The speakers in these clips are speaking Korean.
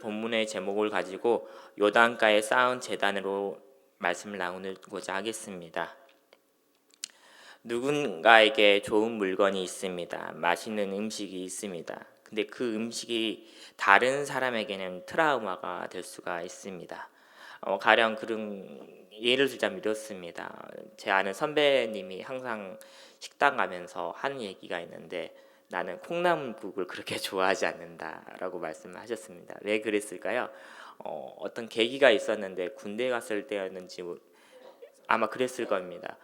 본문의 제목을 가지고 요단가에 쌓은 제단으로 말씀을 나누고자 하겠습니다. 누군가에게 좋은 물건이 있습니다. 맛있는 음식이 있습니다. 근데 그 음식이 다른 사람에게는 트라우마가 될 수가 있습니다. 가령 그런 예를 들자면 이렇습니다. 제 아는 선배님이 항상 식당 가면서 하는 얘기가 있는데, 나는 콩나물국을 그렇게 좋아하지 않는다라고 말씀을 하셨습니다. 왜 그랬을까요? 어떤 계기가 있었는데, 군대 갔을 때였는지 아마 그랬을 겁니다.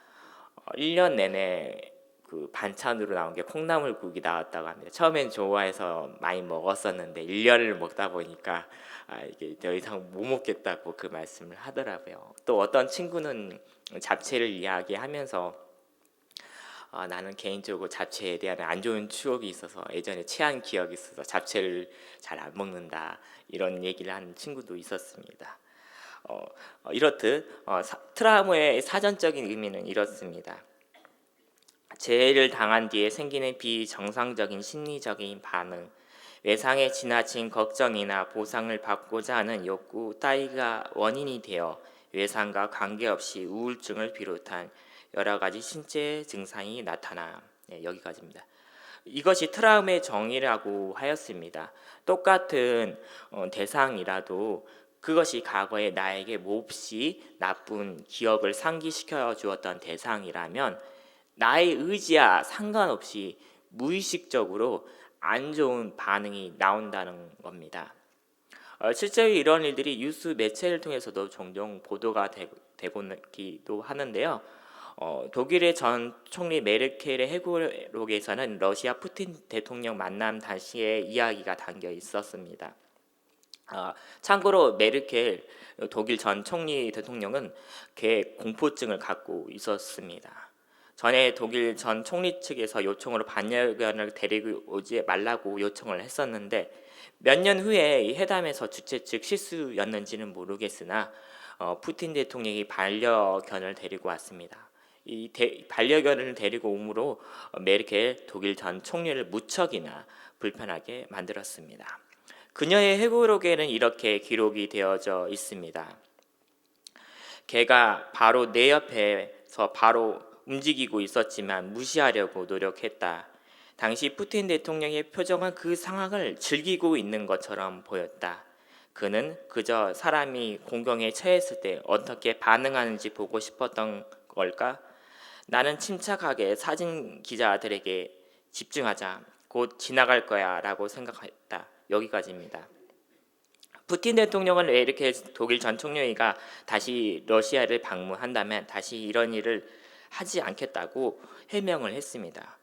1년 내내 그 반찬으로 나온 게 콩나물국이 나왔다고 합니다. 처음엔 좋아해서 많이 먹었었는데 1년을 먹다 보니까 이게 더 이상 못 먹겠다고 그 말씀을 하더라고요. 또 어떤 친구는 잡채를 이야기하면서 나는 개인적으로 잡채에 대한 안 좋은 추억이 있어서 예전에 체한 기억이 있어서 잡채를 잘 안 먹는다, 이런 얘기를 하는 친구도 있었습니다. 이렇듯 트라우마의 사전적인 의미는 이렇습니다. 재해를 당한 뒤에 생기는 비정상적인 심리적인 반응, 외상에 지나친 걱정이나 보상을 받고자 하는 욕구 따위가 원인이 되어 외상과 관계없이 우울증을 비롯한 여러 가지 신체 증상이 나타나. 네, 여기까지입니다. 이것이 트라우마의 정의라고 하였습니다. 똑같은 대상이라도 그것이 과거에 나에게 몹시 나쁜 기억을 상기시켜 주었던 대상이라면 나의 의지와 상관없이 무의식적으로 안 좋은 반응이 나온다는 겁니다. 실제로 이런 일들이 뉴스 매체를 통해서도 종종 보도가 되기도 하는데요. 독일의 전 총리 메르켈의 회고록에서는 러시아 푸틴 대통령 만남 당시의 이야기가 담겨 있었습니다. 참고로 메르켈 독일 전 총리 대통령은 공포증을 갖고 있었습니다. 전에 독일 전 총리 측에서 요청으로 반려견을 데리고 오지 말라고 요청을 했었는데, 몇 년 후에 이 회담에서 주최 측 실수였는지는 모르겠으나 푸틴 대통령이 반려견을 데리고 왔습니다. 이 반려견을 데리고 오므로 메르켈 독일 전 총리를 무척이나 불편하게 만들었습니다. 그녀의 회고록에는 이렇게 기록이 되어져 있습니다. 걔가 바로 내 옆에서 바로 움직이고 있었지만 무시하려고 노력했다. 당시 푸틴 대통령의 표정은 그 상황을 즐기고 있는 것처럼 보였다. 그는 그저 사람이 공경에 처했을 때 어떻게 반응하는지 보고 싶었던 걸까? 나는 침착하게 사진 기자들에게 집중하자. 곧 지나갈 거야 라고 생각했다. 여기까지입니다. 푸틴 대통령은 왜 이렇게 독일 전 총리가 다시 러시아를 방문한다면 다시 이런 일을 하지 않겠다고 해명을 했습니다.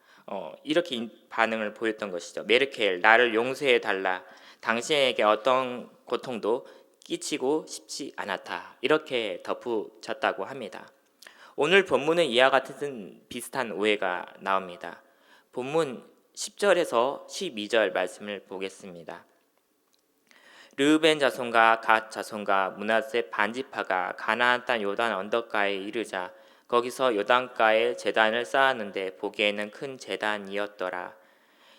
이렇게 반응을 보였던 것이죠. 메르켈, 나를 용서해 달라. 당신에게 어떤 고통도 끼치고 싶지 않았다. 이렇게 덧붙였다고 합니다. 오늘 본문은 이와 같은 비슷한 오해가 나옵니다. 본문 10절에서 12절 말씀을 보겠습니다. 르우벤 자손과 갓 자손과 므낫세 반지파가 가나안 땅 요단 언덕가에 이르자 거기서 요단가에 제단을 쌓았는데 보기에는 큰 제단이었더라.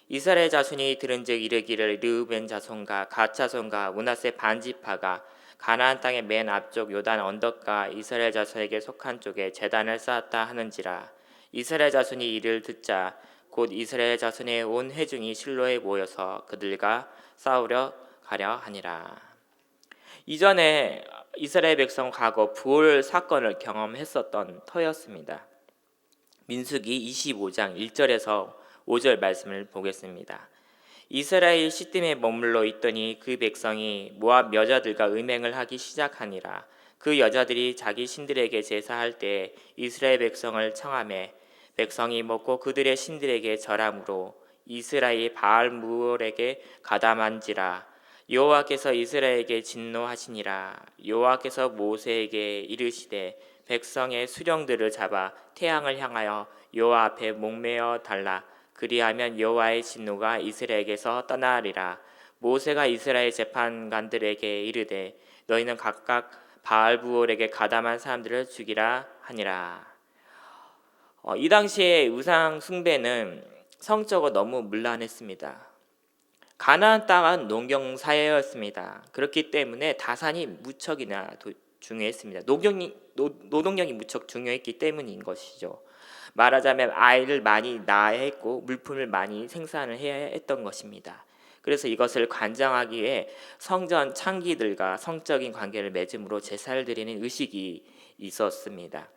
이스라엘 자손이 들은즉 이르기를 르우벤 자손과 갓 자손과 므낫세 반지파가 가나안 땅의 맨 앞쪽 요단 언덕가 이스라엘 자손에게 속한 쪽에 제단을 쌓았다 하는지라. 이스라엘 자손이 이를 듣자 곧 이스라엘 자손의 온 회중이 실로에 모여서 그들과 싸우려 가려 하니라. 이전에 이스라엘 백성 과거 부올 사건을 경험했었던 터였습니다. 민수기 25장 1절에서 5절 말씀을 보겠습니다. 이스라엘 시딤에 머물러 있더니 그 백성이 모압 여자들과 음행을 하기 시작하니라. 그 여자들이 자기 신들에게 제사할 때 이스라엘 백성을 청하매 백성이 먹고 그들의 신들에게 절함으로 이스라엘 바알 무올에게 가담한지라. 여호와께서 이스라엘에게 진노하시니라. 여호와께서 모세에게 이르시되 백성의 수령들을 잡아 태양을 향하여 여호와 앞에 목매어 달라. 그리하면 여호와의 진노가 이스라엘에게서 떠나리라. 모세가 이스라엘 재판관들에게 이르되 너희는 각각 바알부올에게 가담한 사람들을 죽이라 하니라. 이 당시에 우상 숭배는 성적으로 너무 문란했습니다. 가나안 땅은 농경 사회였습니다. 그렇기 때문에 다산이 무척이나 중요했습니다. 노동력이 무척 중요했기 때문인 것이죠. 말하자면 아이를 많이 낳아야 했고 물품을 많이 생산을 해야 했던 것입니다. 그래서 이것을 관장하기 위해 성전 창기들과 성적인 관계를 맺음으로 제사를 드리는 의식이 있었습니다.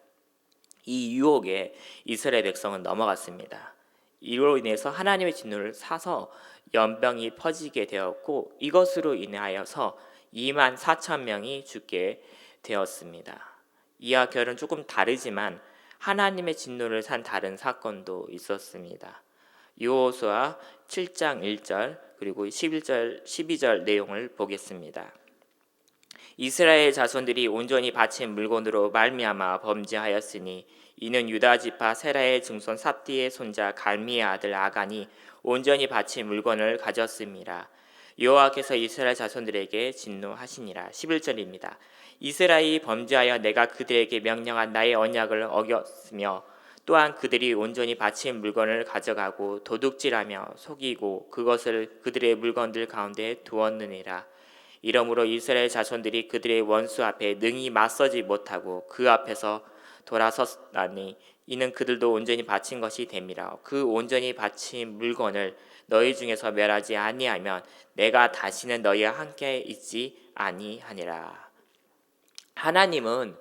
이 유혹에 이스라엘 백성은 넘어갔습니다. 이로 인해서 하나님의 진노를 사서 연병이 퍼지게 되었고 이것으로 인하여서 2만 4천 명이 죽게 되었습니다. 이와 결은 조금 다르지만 하나님의 진노를 산 다른 사건도 있었습니다. 여호수아 7장 1절 그리고 11절 12절 내용을 보겠습니다. 이스라엘 자손들이 온전히 바친 물건으로 말미암아 범죄하였으니 이는 유다 지파 세라의 증손 삽디의 손자 갈미의 아들 아간이 온전히 바친 물건을 가졌습니다. 여호와께서 이스라엘 자손들에게 진노하시니라. 11절입니다. 이스라엘이 범죄하여 내가 그들에게 명령한 나의 언약을 어겼으며 또한 그들이 온전히 바친 물건을 가져가고 도둑질하며 속이고 그것을 그들의 물건들 가운데 두었느니라. 이러므로 이스라엘 자손들이 그들의 원수 앞에 능히 맞서지 못하고 그 앞에서 돌아섰나니 이는 그들도 온전히 바친 것이 됨이라. 그 온전히 바친 물건을 너희 중에서 멸하지 아니하면 내가 다시는 너희와 함께 있지 아니하니라. 하나님은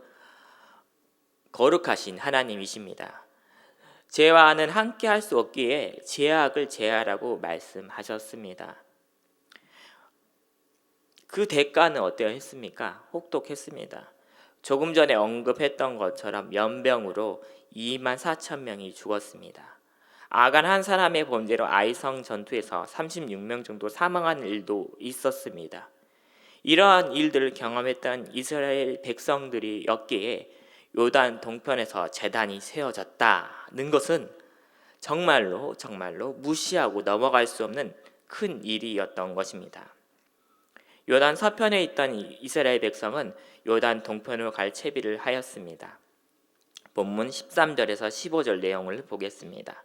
거룩하신 하나님이십니다. 죄와는 함께 할 수 없기에 죄악을 제하라고 말씀하셨습니다. 그 대가는 어떠했습니까? 혹독했습니다. 조금 전에 언급했던 것처럼 연병으로 2만 4천 명이 죽었습니다. 아간 한 사람의 범죄로 아이성 전투에서 36명 정도 사망한 일도 있었습니다. 이러한 일들을 경험했던 이스라엘 백성들이었기에 요단 동편에서 제단이 세워졌다는 것은 정말로 무시하고 넘어갈 수 없는 큰 일이었던 것입니다. 요단 서편에 있던 이스라엘 백성은 요단 동편으로 갈 채비를 하였습니다. 본문 13절에서 15절 내용을 보겠습니다.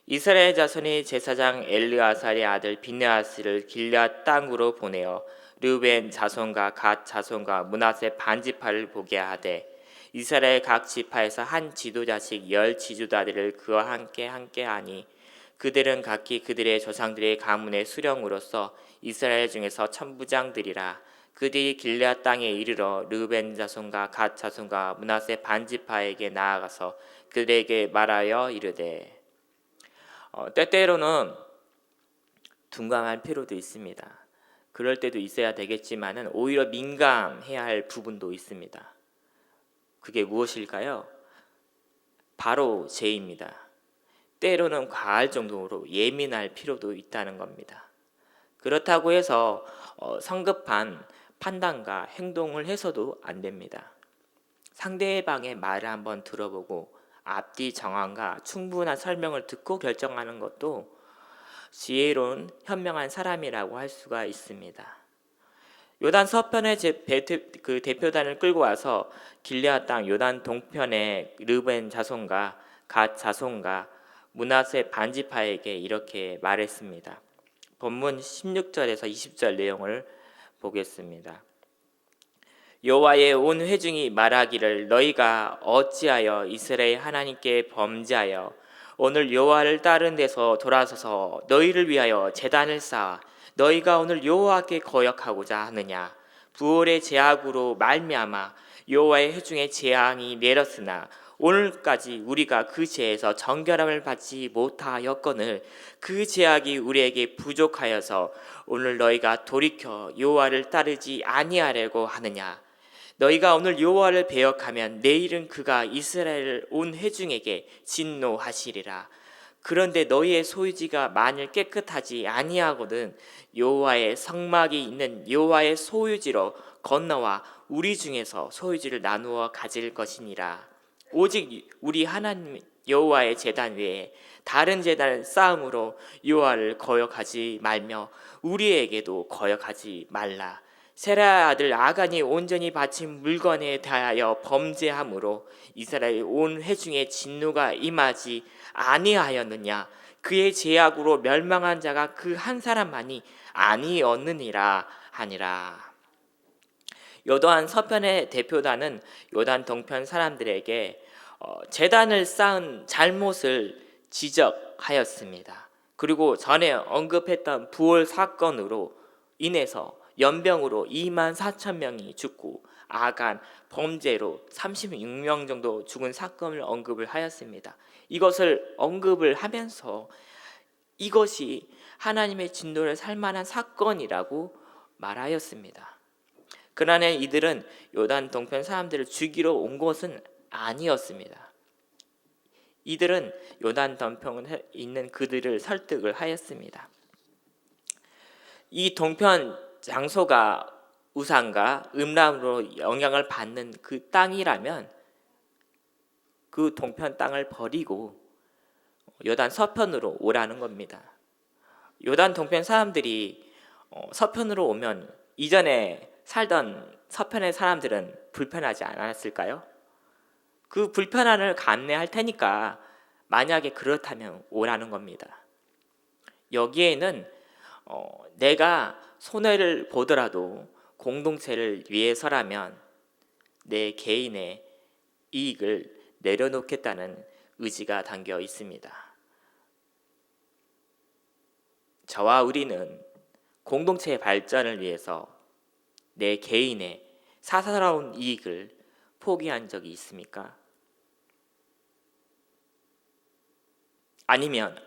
이스라엘 자손이 제사장 엘르아살의 아들 비느하스를 길앗 땅으로 보내어 르우벤 자손과 갓 자손과 므낫세 반지파를 보게 하되 이스라엘 각 지파에서 한 지도자씩 10 지도자들을 그와 함께 하니 그들은 각기 그들의 조상들의 가문의 수령으로서 이스라엘 중에서 천부장들이라. 그들이 길앗 땅에 이르러 르우벤 자손과 갓 자손과 므낫세 반지파에게 나아가서 그들에게 말하여 이르되 때때로는 둔감할 필요도 있습니다. 그럴 때도 있어야 되겠지만은 오히려 민감해야 할 부분도 있습니다. 그게 무엇일까요? 바로 죄입니다. 때로는 과할 정도로 예민할 필요도 있다는 겁니다. 그렇다고 해서 성급한 판단과 행동을 해서도 안 됩니다. 상대방의 말을 한번 들어보고 앞뒤 정황과 충분한 설명을 듣고 결정하는 것도 지혜로운 현명한 사람이라고 할 수가 있습니다. 요단 서편의 그 대표단을 끌고 와서 길앗 땅 요단 동편의 르우벤 자손과 갓 자손과 므낫세 반지파에게 이렇게 말했습니다. 본문 16절에서 20절 내용을 보겠습니다. 여호와의 온 회중이 말하기를 너희가 어찌하여 이스라엘 하나님께 범죄하여 오늘 여호와를 따른 데서 돌아서서 너희를 위하여 제단을 쌓아 너희가 오늘 여호와께 거역하고자 하느냐. 부올의 제약으로 말미암아 여호와의 회중의 재앙이 내렸으나 오늘까지 우리가 그 죄에서 정결함을 받지 못하였거늘 그 제약이 우리에게 부족하여서 오늘 너희가 돌이켜 여호와를 따르지 아니하려고 하느냐. 너희가 오늘 여호와를 배역하면 내일은 그가 이스라엘 온 회중에게 진노하시리라. 그런데 너희의 소유지가 만일 깨끗하지 아니하거든 여호와의 성막이 있는 여호와의 소유지로 건너와 우리 중에서 소유지를 나누어 가질 것이니라. 오직 우리 하나님 여호와의 제단 외에 다른 제단을 쌓음으로 여호와를 거역하지 말며 우리에게도 거역하지 말라. 세라 아들 아간이 온전히 바친 물건에 대하여 범죄함으로 이스라엘 온 회중의 진노가 임하지 아니하였느냐. 그의 죄악으로 멸망한 자가 그 한 사람만이 아니었느니라 하니라. 요단 서편의 대표단은 요단 동편 사람들에게 제단을 쌓은 잘못을 지적하였습니다. 그리고 전에 언급했던 부월 사건으로 인해서 연병으로 2만 4천 명이 죽고 아간 범죄로 36명 정도 죽은 사건을 언급을 하였습니다. 이것을 언급을 하면서 이것이 하나님의 진노를 살 만한 사건이라고 말하였습니다. 그러나 이들은 요단 동편 사람들을 죽이러 온 것은 아니었습니다. 이들은 요단 동편에 있는 그들을 설득을 하였습니다. 이 동편 장소가 우상과 음란으로 영향을 받는 그 땅이라면 그 동편 땅을 버리고 요단 서편으로 오라는 겁니다. 요단 동편 사람들이 서편으로 오면 이전에 살던 서편의 사람들은 불편하지 않았을까요? 그 불편함을 감내할 테니까 만약에 그렇다면 오라는 겁니다. 여기에는 내가 손해를 보더라도 공동체를 위해서라면 내 개인의 이익을 내려놓겠다는 의지가 담겨 있습니다. 저와 우리는 공동체의 발전을 위해서 내 개인의 사사로운 이익을 포기한 적이 있습니까? 아니면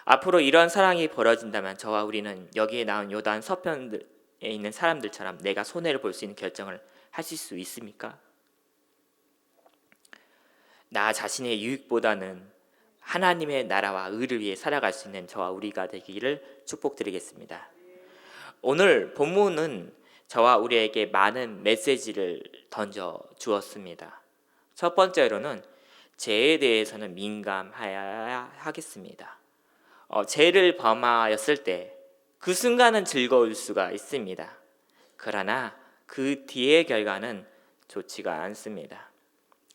앞으로 이런 상황이 벌어진다면 저와 우리는 여기에 나온 요단 서편에 있는 사람들처럼 내가 손해를 볼 수 있는 결정을 하실 수 있습니까? 나 자신의 유익보다는 하나님의 나라와 의를 위해 살아갈 수 있는 저와 우리가 되기를 축복드리겠습니다. 오늘 본문은 저와 우리에게 많은 메시지를 던져 주었습니다. 첫 번째로는 죄에 대해서는 민감해야 하겠습니다. 죄를 범하였을 때 그 순간은 즐거울 수가 있습니다. 그러나 그 뒤의 결과는 좋지가 않습니다.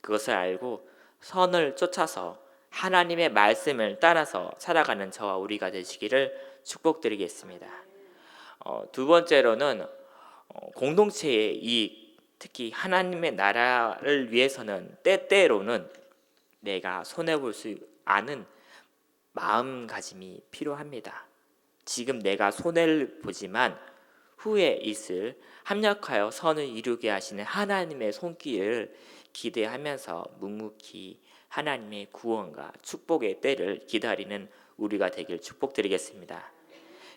그것을 알고 선을 쫓아서 하나님의 말씀을 따라서 살아가는 저와 우리가 되시기를 축복드리겠습니다. 두 번째로는 공동체의 이익, 특히 하나님의 나라를 위해서는 때때로는 내가 손해볼 수 않은 마음가짐이 필요합니다. 지금 내가 손해를 보지만 후에 있을 합력하여 선을 이루게 하시는 하나님의 손길을 기대하면서 묵묵히 하나님의 구원과 축복의 때를 기다리는 우리가 되길 축복드리겠습니다.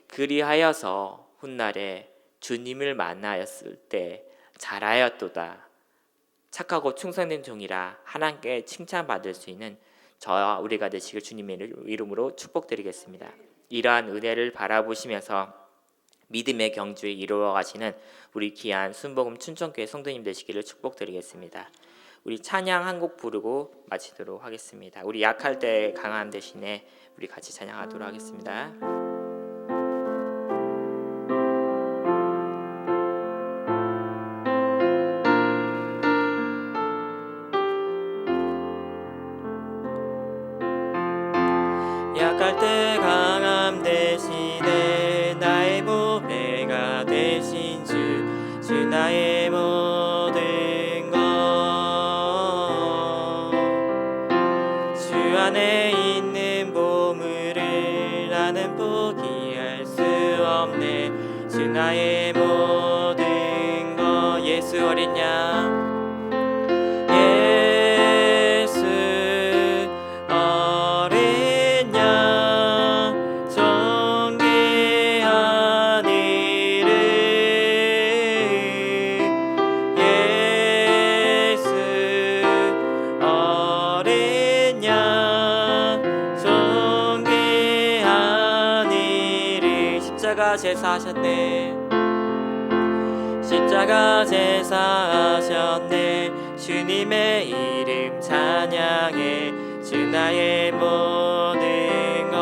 그리하여서 훗날에 주님을 만나였을 때 잘하였도다, 착하고 충성된 종이라 하나님께 칭찬받을 수 있는 저와 우리가 되시길 주님의 이름으로 축복드리겠습니다. 이러한 은혜를 바라보시면서 믿음의 경주에 이루어 가시는 우리 귀한 순복음 춘천교회 성도님 되시기를 축복드리겠습니다. 우리 찬양 한 곡 부르고 마치도록 하겠습니다. 우리 약할 때 강함 대신에 우리 같이 찬양하도록 하겠습니다. 약할 때 강함 대신에 나의 보배가 되신 주 나의 모든 것, 주 안에 있는 보물을 나는 포기할 수 없네. 주 나의 모든 것, 예수 어린 양, 제사하셨네. 십자가 제사하셨네. 주님의 이름 찬양해. 주 나의 모든 것,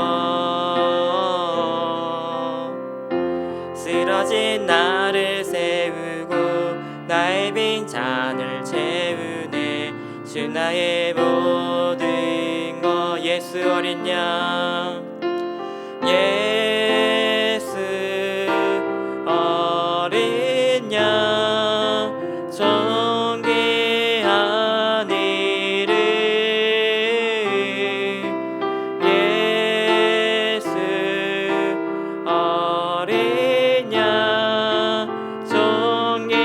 쓰러진 나를 세우고 나의 빈잔을 채우네. 주 나의 모든 것, 예수 어린 양, 예수 어린 양 존귀한 이름 예수 어린 양 존귀한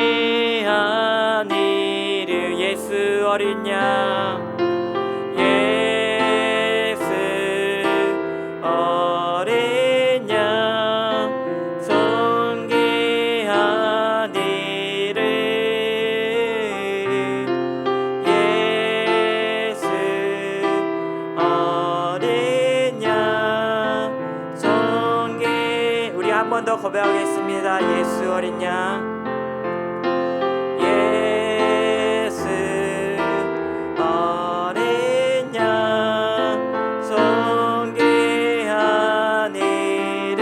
이름 예수 어린 양 예수 어린 양 존귀한 이름 예수 어린 양 존귀 우리 한 번 더 고백하겠습니다. 예수 어린 양 예수 어린 양 존귀한 이름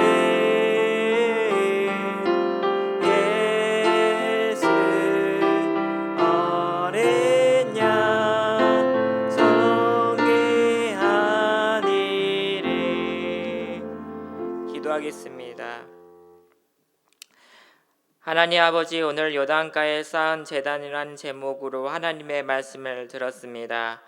예수 어린 양 존귀한 이름 기도하겠습니다. 하나님 아버지, 오늘 요단가에 쌓은 제단이라는 제목으로 하나님의 말씀을 들었습니다.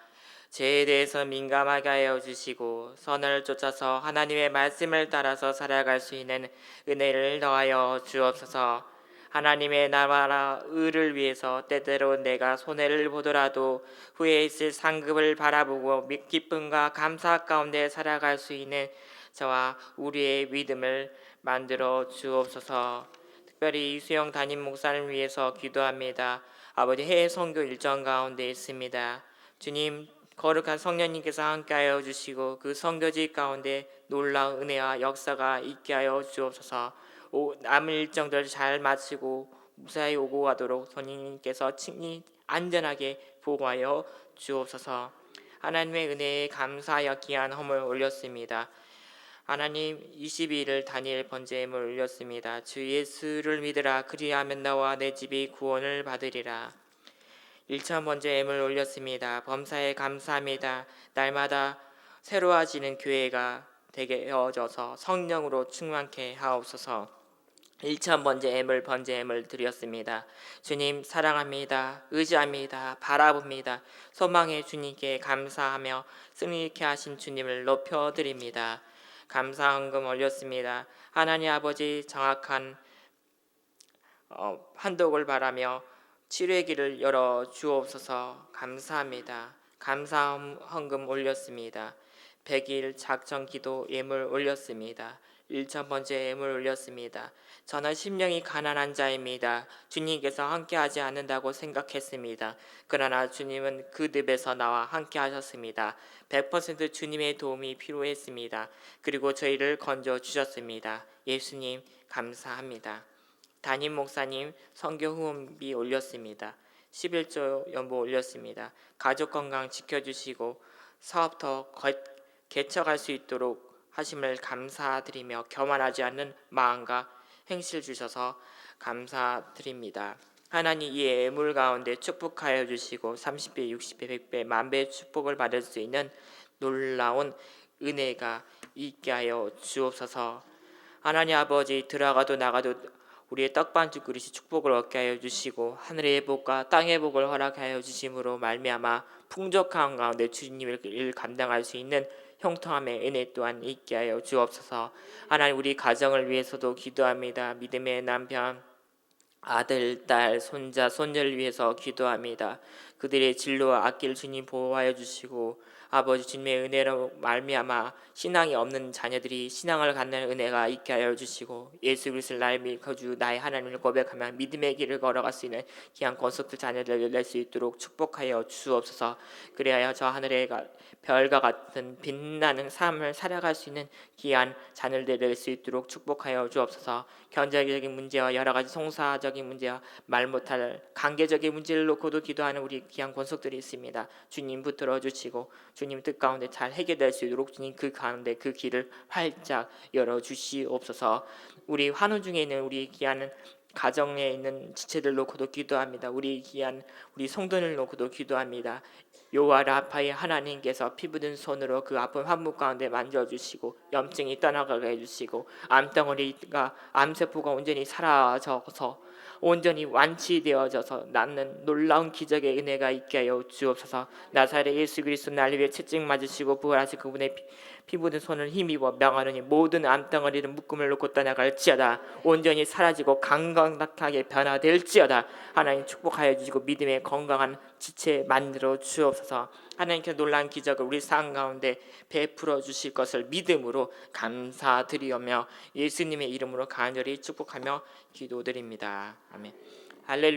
죄에 대해서 민감하게 하여 주시고 선을 쫓아서 하나님의 말씀을 따라서 살아갈 수 있는 은혜를 더하여 주옵소서. 하나님의 나라 의를 위해서 때때로 내가 손해를 보더라도 후에 있을 상급을 바라보고 기쁨과 감사 가운데 살아갈 수 있는 저와 우리의 믿음을 만들어 주옵소서. 특별히 이수영 담임 목사를 위해서 기도합니다. 아버지, 해외 선교 일정 가운데 있습니다. 주님, 거룩한 성령님께서 함께하여 주시고 그 선교지 가운데 놀라운 은혜와 역사가 있게 하여 주옵소서. 남은 일정들 잘 마치고 무사히 오고 가도록 성령님께서 친히 안전하게 보호하여 주옵소서. 하나님의 은혜에 감사하여 귀한 헌물 올렸습니다. 하나님, 22일 다니엘 번제임을 올렸습니다. 주 예수를 믿으라. 그리하면 너와 내 집이 구원을 받으리라. 1천 번제임을 올렸습니다. 범사에 감사합니다. 날마다 새로워지는 교회가 되게 되어져서 성령으로 충만케 하옵소서. 1천 번제임을 드렸습니다. 주님 사랑합니다. 의지합니다. 바라봅니다. 소망의 주님께 감사하며 승리케 하신 주님을 높여드립니다. 감사 헌금 올렸습니다. 하나님 아버지, 정확한 판독을 바라며 치료의 길을 열어 주옵소서. 감사합니다. 감사 헌금 올렸습니다. 100일 작정 기도 예물 올렸습니다. 1천 번째 예물 올렸습니다. 저는 심령이 가난한 자입니다. 주님께서 함께하지 않는다고 생각했습니다. 그러나 주님은 그 늪에서 나와 함께하셨습니다. 100% 주님의 도움이 필요했습니다. 그리고 저희를 건져 주셨습니다. 예수님 감사합니다. 담임 목사님 선교 후원비 올렸습니다. 11조 연보 올렸습니다. 가족 건강 지켜주시고 사업 더 개척할 수 있도록 하심을 감사드리며 교만하지 않는 마음과 행실 주셔서 감사드립니다. 하나님, 이 예물 가운데 축복하여 주시고 30배, 60배, 100배, 만배의 축복을 받을 수 있는 놀라운 은혜가 있게 하여 주옵소서. 하나님 아버지, 들어가도 나가도 우리의 떡반죽 그릇이 축복을 얻게 하여 주시고 하늘의 복과 땅의 복을 허락하여 주심으로 말미암아 풍족한 가운데 주님의 일 감당할 수 있는 형통함의 은혜 또한 있게 하여 주옵소서. 하나님, 우리 가정을 위해서도 기도합니다. 믿음의 남편, 아들, 딸, 손자, 손녀를 위해서 기도합니다. 그들의 진로와 앞길 주님 보호하여 주시고 아버지 주님의 은혜로 말미암아 신앙이 없는 자녀들이 신앙을 갖는 은혜가 있게 하여 주시고 예수 그리스도를 나의 거주 나의 하나님을 고백하며 믿음의 길을 걸어갈 수 있는 귀한 권속들 자녀들을 낼 수 있도록 축복하여 주옵소서. 그래야 저 하늘의 별과 같은 빛나는 삶을 살아갈 수 있는 귀한 자녀들을 낼 수 있도록 축복하여 주옵소서. 경제적인 문제와 여러 가지 송사적인 문제와 말 못할 관계적인 문제를 놓고도 기도하는 우리 귀한 권속들이 있습니다. 주님 붙들어 주시고 주님 뜻 가운데 잘 해결될 수 있도록 주님 그 가운데 그 길을 활짝 열어 주시옵소서. 우리 환우 중에 있는 우리 귀한 가정에 있는 지체들 놓고도 기도합니다. 우리 귀한 우리 성도를 놓고도 기도합니다. 여호와 라파의 하나님께서 피부든 손으로 그 아픈 환부 가운데 만져주시고 염증이 떠나가게 해주시고 암덩어리가 암세포가 온전히 사라져서 온전히 완치되어져서 낫는 놀라운 기적의 은혜가 있게 하여 주옵소서. 나사렛 예수 그리스도 날 위해 채찍 맞으시고 부활하신 그분의 피부든 손을 힘입어 명하노니 모든 암덩어리는 묶음을 놓고 떠나갈지어다. 온전히 사라지고 강건하게 변화될지어다. 하나님 축복하여 주시고 믿음의 건강한 지체 만들어 주옵소서. 하나님께서 놀라운 기적을 우리 삶 가운데 베풀어 주실 것을 믿음으로 감사드리오며 예수님의 이름으로 간절히 축복하며 기도드립니다. 아멘. 할렐루야.